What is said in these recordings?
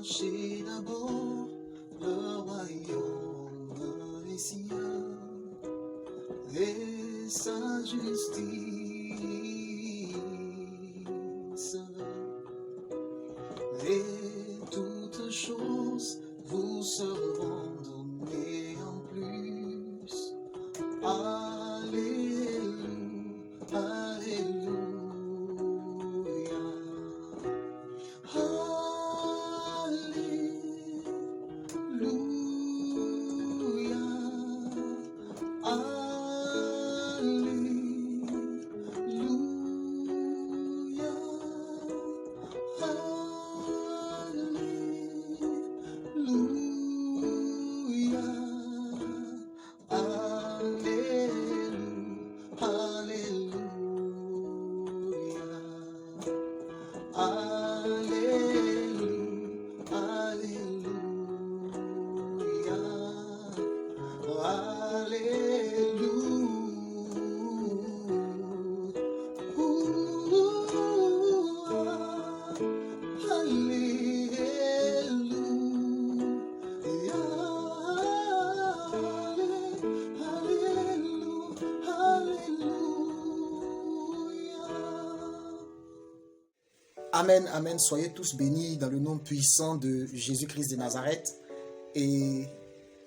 chercher d'abord le royaume des cieux et sa justice, et toutes choses vous seront données en plus. Alléluia, Alléluia, Alléluia, Alléluia, Amen, amen. Soyez tous bénis dans le nom puissant de Jésus-Christ de Nazareth. Et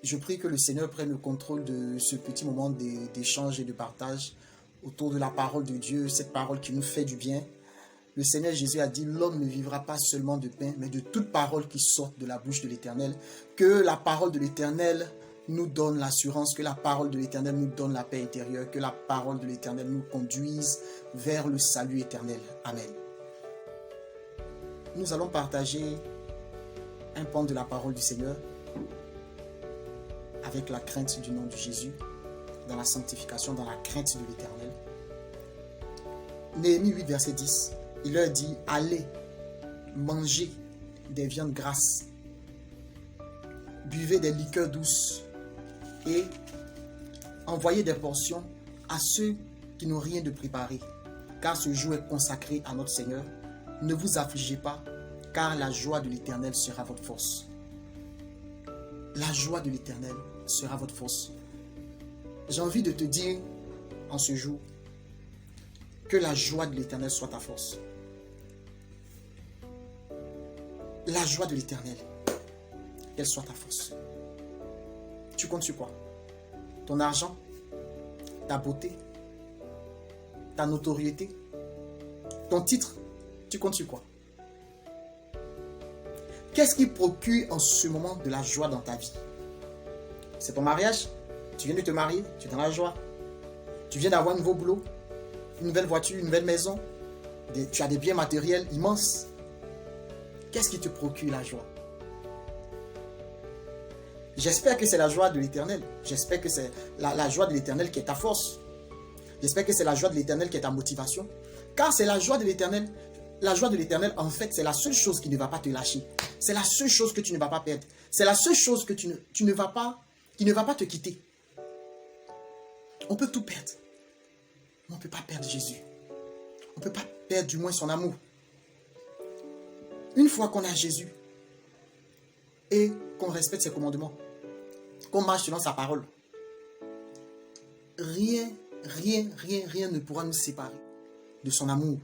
je prie que le Seigneur prenne le contrôle de ce petit moment d'échange et de partage autour de la parole de Dieu, cette parole qui nous fait du bien. Le Seigneur Jésus a dit, l'homme ne vivra pas seulement de pain, mais de toute parole qui sort de la bouche de l'Éternel. Que la parole de l'Éternel nous donne l'assurance, que la parole de l'Éternel nous donne la paix intérieure, que la parole de l'Éternel nous conduise vers le salut éternel. Amen. Nous allons partager un pan de la parole du Seigneur avec la crainte du nom de Jésus, dans la sanctification, dans la crainte de l'Éternel. Néhémie 8, verset 10, il leur dit, allez, mangez des viandes grasses, buvez des liqueurs douces et envoyez des portions à ceux qui n'ont rien de préparé, car ce jour est consacré à notre Seigneur. Ne vous affligez pas, car la joie de l'Éternel sera votre force. La joie de l'Éternel sera votre force. J'ai envie de te dire en ce jour que la joie de l'Éternel soit ta force. La joie de l'Éternel, qu'elle soit ta force. Tu comptes sur quoi? Ton argent, ta beauté, ta notoriété, ton titre? Tu comptes sur quoi? Qu'est-ce qui procure en ce moment de la joie dans ta vie? C'est ton mariage? Tu viens de te marier, tu es dans la joie. Tu viens d'avoir un nouveau boulot, une nouvelle voiture, une nouvelle maison. Tu as des biens matériels immenses. Qu'est-ce qui te procure la joie? J'espère que c'est la joie de l'Éternel. J'espère que c'est la joie de l'Éternel qui est ta force. J'espère que c'est la joie de l'Éternel qui est ta motivation. Car c'est la joie de l'Éternel. La joie de l'Éternel, en fait, c'est la seule chose qui ne va pas te lâcher. C'est la seule chose que tu ne vas pas perdre. C'est la seule chose que qui ne va pas te quitter. On peut tout perdre. Mais on ne peut pas perdre Jésus. On ne peut pas perdre du moins son amour. Une fois qu'on a Jésus et qu'on respecte ses commandements, qu'on marche selon sa parole, rien ne pourra nous séparer de son amour.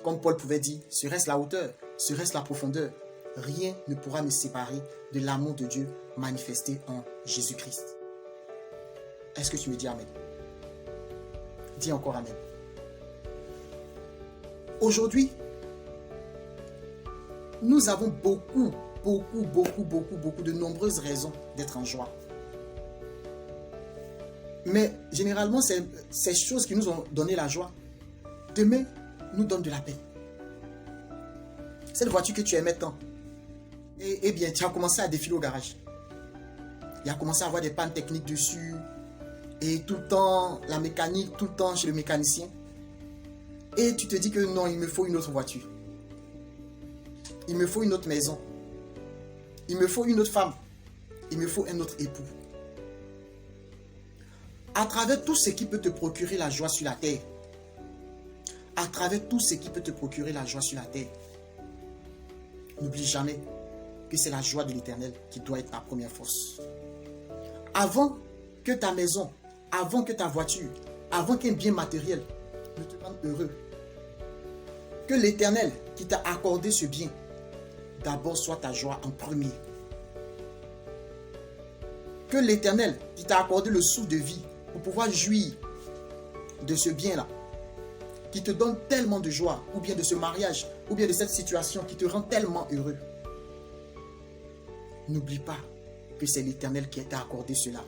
Comme Paul pouvait dire, serait-ce la hauteur, serait-ce la profondeur, rien ne pourra me séparer de l'amour de Dieu manifesté en Jésus-Christ. Est-ce que tu me dis Amen? Dis encore Amen. Aujourd'hui, nous avons beaucoup de nombreuses raisons d'être en joie. Mais généralement, ces choses qui nous ont donné la joie, demain, nous donnent de la paix. Cette voiture que tu aimais tant, eh bien, tu as commencé à défiler au garage. Il a commencé à avoir des pannes techniques dessus, et tout le temps, la mécanique, tout le temps chez le mécanicien. Et tu te dis que non, il me faut une autre voiture. Il me faut une autre maison. Il me faut une autre femme. Il me faut un autre époux. À travers tout ce qui peut te procurer la joie sur la terre, à travers tout ce qui peut te procurer la joie sur la terre, n'oublie jamais que c'est la joie de l'Éternel qui doit être ta première force. Avant que ta maison, avant que ta voiture, avant qu'un bien matériel ne te rende heureux, que l'Éternel qui t'a accordé ce bien, d'abord soit ta joie en premier. Que l'Éternel qui t'a accordé le souffle de vie pour pouvoir jouir de ce bien-là, qui te donne tellement de joie, ou bien de ce mariage, ou bien de cette situation qui te rend tellement heureux. N'oublie pas que c'est l'Éternel qui t'a accordé cela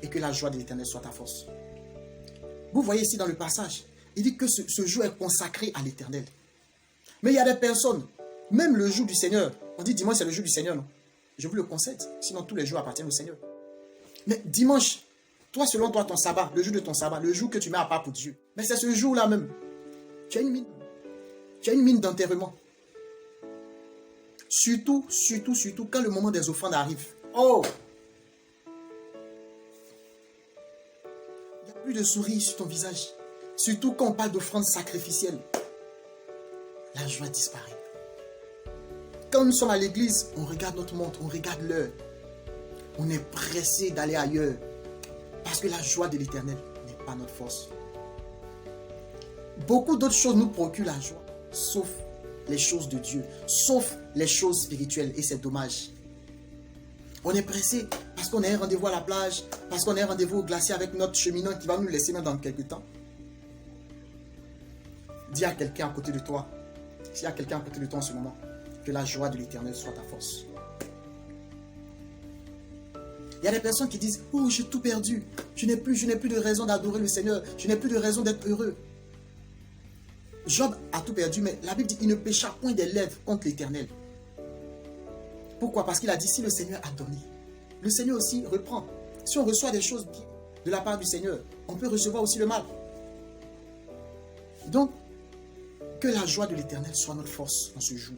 et que la joie de l'Éternel soit ta force. Vous voyez ici dans le passage, il dit que ce jour est consacré à l'Éternel. Mais il y a des personnes, même le jour du Seigneur, on dit dimanche c'est le jour du Seigneur, non? Je vous le concède, sinon tous les jours appartiennent au Seigneur. Mais dimanche, toi selon toi ton sabbat, le jour de ton sabbat, le jour que tu mets à part pour Dieu, mais c'est ce jour-là même. Tu as une mine. Tu as une mine d'enterrement. Surtout quand le moment des offrandes arrive. Oh! Il n'y a plus de sourire sur ton visage. Surtout quand on parle d'offrandes sacrificielles. La joie disparaît. Quand nous sommes à l'église, on regarde notre montre, on regarde l'heure. On est pressé d'aller ailleurs. Parce que la joie de l'Éternel n'est pas notre force. Beaucoup d'autres choses nous procurent la joie, sauf les choses de Dieu, sauf les choses spirituelles, et c'est dommage. On est pressé parce qu'on a un rendez-vous à la plage, parce qu'on a un rendez-vous au glacier avec notre cheminant qui va nous laisser dans quelques temps. Dis à quelqu'un à côté de toi, s'il y a quelqu'un à côté de toi en ce moment, que la joie de l'Éternel soit ta force. Il y a des personnes qui disent, oh j'ai tout perdu, je n'ai plus de raison d'adorer le Seigneur, je n'ai plus de raison d'être heureux. Job a tout perdu, mais la Bible dit il ne pécha point des lèvres contre l'Éternel. Pourquoi? Parce qu'il a dit si le Seigneur a donné, le Seigneur aussi reprend. Si on reçoit des choses de la part du Seigneur, on peut recevoir aussi le mal. Donc, que la joie de l'Éternel soit notre force en ce jour.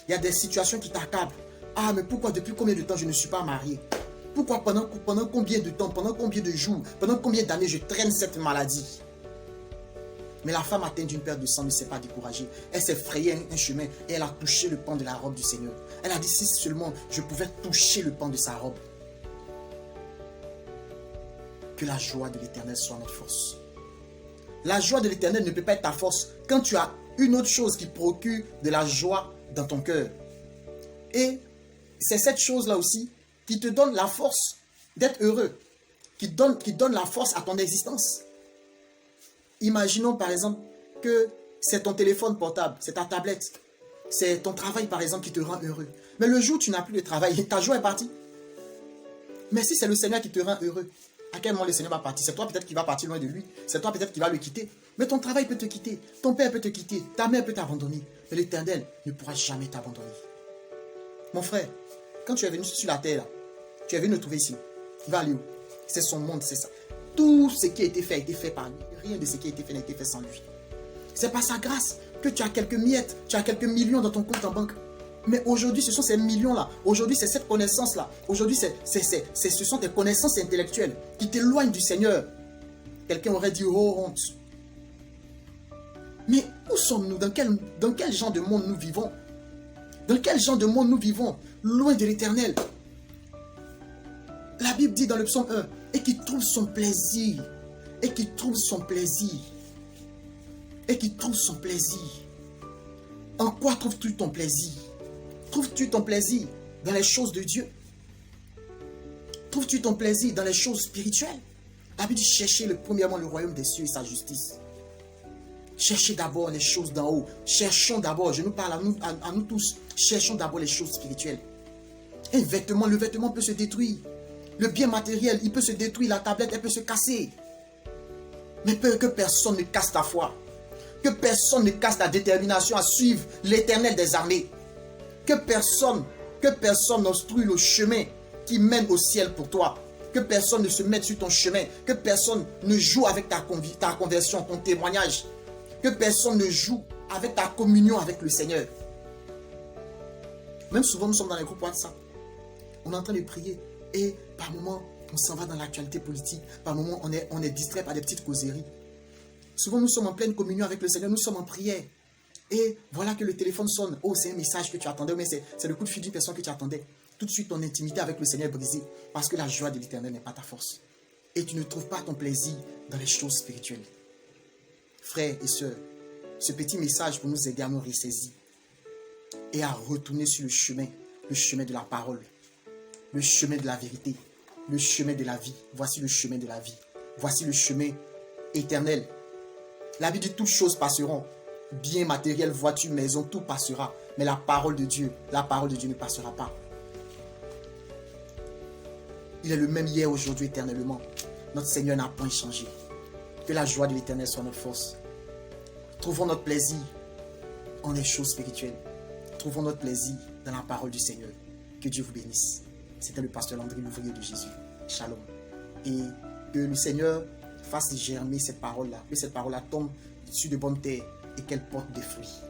Il y a des situations qui t'accablent. Ah, mais pourquoi depuis combien de temps je ne suis pas marié? Pourquoi pendant combien de temps, pendant combien de jours, pendant combien d'années je traîne cette maladie? Mais la femme atteinte d'une perte de sang ne s'est pas découragée. Elle s'est frayée un chemin et elle a touché le pan de la robe du Seigneur. Elle a dit si seulement je pouvais toucher le pan de sa robe. Que la joie de l'Éternel soit notre force. La joie de l'Éternel ne peut pas être ta force quand tu as une autre chose qui procure de la joie dans ton cœur. Et c'est cette chose-là aussi qui te donne la force d'être heureux, qui donne la force à ton existence. Imaginons par exemple que c'est ton téléphone portable, c'est ta tablette, c'est ton travail par exemple qui te rend heureux. Mais le jour où tu n'as plus de travail, ta joie est partie. Mais si c'est le Seigneur qui te rend heureux, à quel moment le Seigneur va partir? C'est toi peut-être qui va partir loin de lui, c'est toi peut-être qui va le quitter. Mais ton travail peut te quitter, ton père peut te quitter, ta mère peut t'abandonner. Mais l'Éternel ne pourra jamais t'abandonner. Mon frère, quand tu es venu sur la terre, tu es venu nous trouver ici. Il va aller où? C'est son monde, c'est ça. Tout ce qui a été fait par lui. Rien de ce qui a été fait n'a été fait sans lui. C'est par sa grâce que tu as quelques miettes, tu as quelques millions dans ton compte en banque. Mais aujourd'hui, ce sont ces millions-là. Aujourd'hui, c'est cette connaissance-là. Aujourd'hui, ce sont tes connaissances intellectuelles qui t'éloignent du Seigneur. Quelqu'un aurait dit, oh honte. Mais où sommes-nous? Dans quel genre de monde nous vivons? Dans quel genre de monde nous vivons? Loin de l'Éternel. La Bible dit dans le psaume 1, et qui trouve son plaisir, et qui trouve son plaisir, et qui trouve son plaisir. En quoi trouves-tu ton plaisir? Trouves-tu ton plaisir dans les choses de Dieu? Trouves-tu ton plaisir dans les choses spirituelles? La Bible dit cherchez premièrement le royaume des cieux et sa justice. Cherchez d'abord les choses d'en haut. Cherchons d'abord, je nous parle à nous tous, cherchons d'abord les choses spirituelles. Un vêtement, le vêtement peut se détruire. Le bien matériel, il peut se détruire. La tablette, elle peut se casser. Mais que personne ne casse ta foi. Que personne ne casse ta détermination à suivre l'Éternel des armées. Que personne n'obstrue le chemin qui mène au ciel pour toi. Que personne ne se mette sur ton chemin. Que personne ne joue avec ta conversion, ton témoignage. Que personne ne joue avec ta communion avec le Seigneur. Même souvent, nous sommes dans les groupes WhatsApp. On est en train de prier. Et par moments, on s'en va dans l'actualité politique. Par moments, on est distrait par des petites causeries. Souvent, nous sommes en pleine communion avec le Seigneur. Nous sommes en prière. Et voilà que le téléphone sonne. Oh, c'est un message que tu attendais, mais c'est le coup de fil d'une personne que tu attendais. Tout de suite, ton intimité avec le Seigneur est brisée parce que la joie de l'Éternel n'est pas ta force. Et tu ne trouves pas ton plaisir dans les choses spirituelles. Frères et sœurs, ce petit message pour nous aider à nous ressaisir et à retourner sur le chemin de la parole, le chemin de la vérité, le chemin de la vie. Voici le chemin de la vie. Voici le chemin éternel. La Bible dit toutes choses passeront. Bien matériel, voiture, maison, tout passera. Mais la parole de Dieu ne passera pas. Il est le même hier, aujourd'hui, éternellement. Notre Seigneur n'a point changé. Que la joie de l'Éternel soit notre force. Trouvons notre plaisir en les choses spirituelles. Trouvons notre plaisir dans la parole du Seigneur. Que Dieu vous bénisse. C'était le pasteur Landry, l'ouvrier de Jésus. Shalom. Et que le Seigneur fasse germer cette parole-là. Que cette parole-là tombe sur de bonnes terres et qu'elle porte des fruits.